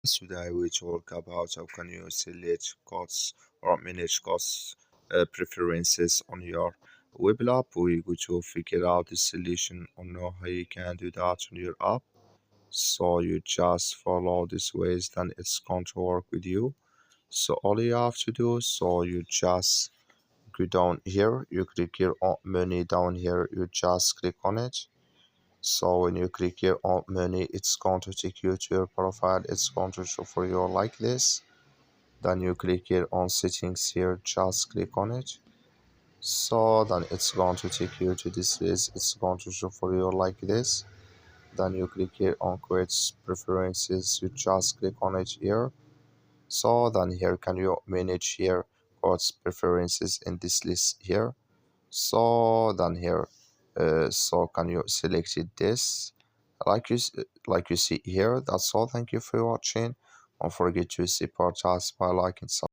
Today we talk about how can you select costs or manage costs preferences on your Webull app. We're going to figure out the solution on how you can do that on your app. So you just follow these ways, then it's going to work with you. So all you have to do, so you just go down here, you click here on money down here, you just click on it. So when you click here on money, it's going to take you to your profile. It's going to show for you like this. Then you click here on settings here, just click on it. So then it's going to take you to this list. It's going to show for you like this. Then you click here on create preferences, you just click on it here. So then here can you manage here codes preferences in this list here. So then here so can you select it this like you see here. That's all. Thank you for watching. Don't forget to support us by liking,